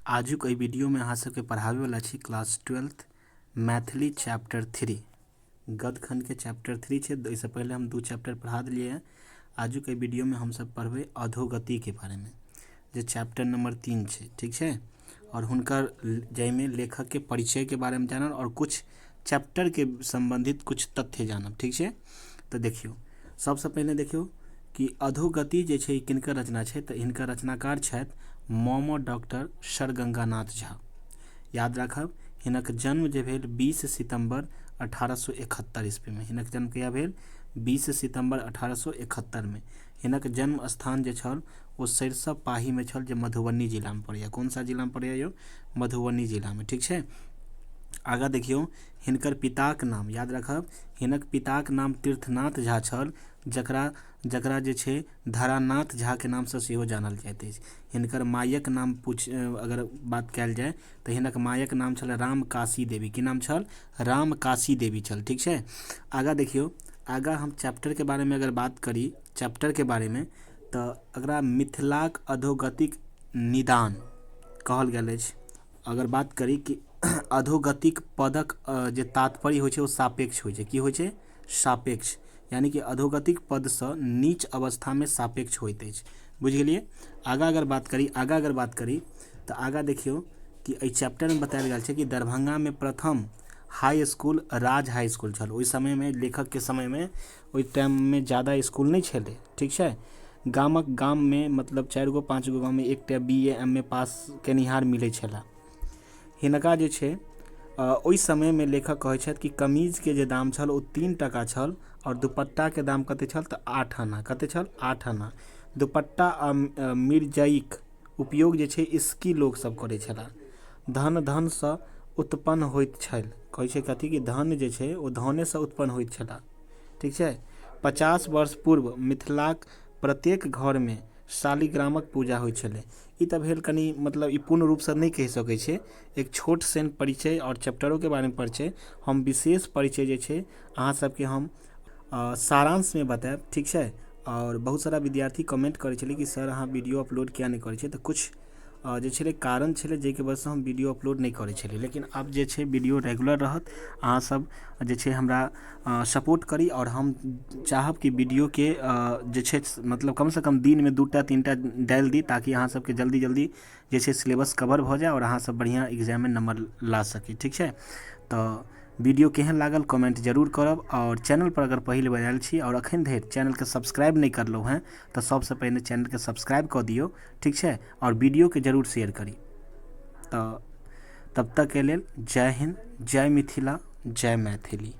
आजुक एहि वीडियो में अहाँ सबके पढ़ावे वाला छी क्लास 12th मैथिली चैप्टर 3 गद्य खंड के चैप्टर 3 छे। इससे पहले हम 2 चैप्टर पढ़ा दिए हैं। आजुक एहि वीडियो में हम सब पढ़बे अधोगति के बारे में, जो चैप्टर नंबर 3 छे, ठीक है। और हुनकर जैमे लेखक के परिचय के बारे में जानब और कुछ चैप्टर के संबंधित कुछ तथ्य जानब, ठीक है। तो देखियो, सबसे पहले देखियो कि अधोगति जे छे किनकर रचना छे, तो इनकर रचनाकार छथि mom doctor sir Ganganath Jha. याद रखब, हिनक जन्म जे भेल 20 सितंबर 1871 ईस्वी में। हिनक जन्म कहिया भेल? 20 सितंबर 1871 में। हिनक जन्म स्थान जे छल वो सरिसव पाही में छल, जो मधुबनी जिला में पड़ैया। कौन सा जिला में पड़ैया यो? मधुबनी जिला में, ठीक है। आगा देखियो, हिनकर पिताक नाम याद रखब, हिनक पिताक नाम तीर्थनाथ झा छल, जकरा जे छे धरानाथ झा के नाम से सेहो जानल जाइत अछि। हिनकर मायक नाम अगर बात कल जाए तो हिनक मायक नाम छल राम काशी देवी। की नाम छल? राम काशी देवी छल, ठीक है। आगा देखियो, आगा हम चैप्टर के बारे में अगर बात करी, चैप्टर के बारे में, तो अगर मिथिलाक अधोगतिक निदान कहल गेल अछि। अगर बात करी कि अधोगतिक पदक जे तात्पर्य होइ छै वो सापेक्ष होइ छै। की होइ छै? सापेक्ष, यानी कि अधोगतिक पद से नीच अवस्था में सापेक्ष होइत अछि। बुझ गेलिए। आगा अगर बात करी तो आगा देखियो कि एहि चैप्टर में बतायल गेल छै कि दरभंगा में प्रथम हाई स्कूल राज हाई स्कूल छल। ओहि समय में, लेखक के समय में, ओहि टाइम में ज़्यादा स्कूल नहीं छले, ठीक है। गाम में मतलब 4 गो 5 गो गाँव में एकटा BA MA पास केनिहार मिले छला। हिनका जे छे ओहि समय में लेखक कहै छथि कि कमीज के जे दाम छल वो 3 टका छल और दुपट्टा के दाम कते छल? तो 8 आना। कते छल? 8 आना। दुपट्टा आ मिर्जाईक उपयोग जे छे इसकी लोग सब करे छला। धन से उत्पन्न होइत छल। कहै छे कथी कि धन जे छे वो धने से उत्पन्न होइत छला, ठीक है। 50 वर्ष पूर्व मिथिलाक प्रत्येक घर में शालिग्रामक पूजा होइ छले। ई तो भेल कनी, मतलब ई पूर्ण रूप से नहीं कह सकै छे। एक छोट सन परिचय और चैप्टरों के बारे में परिचय, हम विशेष परिचय जे छे अहाँ सबके हम सारांश में बताएब, ठीक है। और बहुत सारा विद्यार्थी कमेंट करे छले कि सर अहाँ वीडियो अपलोड किया नहीं करे छे, तो कुछ जे छले कारण छले जेके वजह से हम वीडियो अपलोड नहीं करे छले। लेकिन अब जे छे वीडियो रेगुलर रहत। अहाँ सब जे छे हमरा सपोर्ट करी और हम चाहब कि वीडियो के जे छे मतलब कम से कम दिन में 2टा 3टा डाल दी, ताकि अहाँ सबके जल्दी जल्दी जे छे सिलेबस कवर हो जाए और अहाँ सब बढ़िया एग्जाम में नंबर ला सकी, ठीक है। तो वीडियो केहन लागल कमेंट जरूर करब। और चैनल पर अगर पहले बेर आयल छी और अखन धरि चैनल के सब्सक्राइब नहीं करलो हैं, तो सबसे पहले चैनल के सब्सक्राइब कर दियो, ठीक है। और वीडियो के जरूर शेयर करी। तो तब तक के लेल जय हिंद, जय मिथिला, जय मैथिली।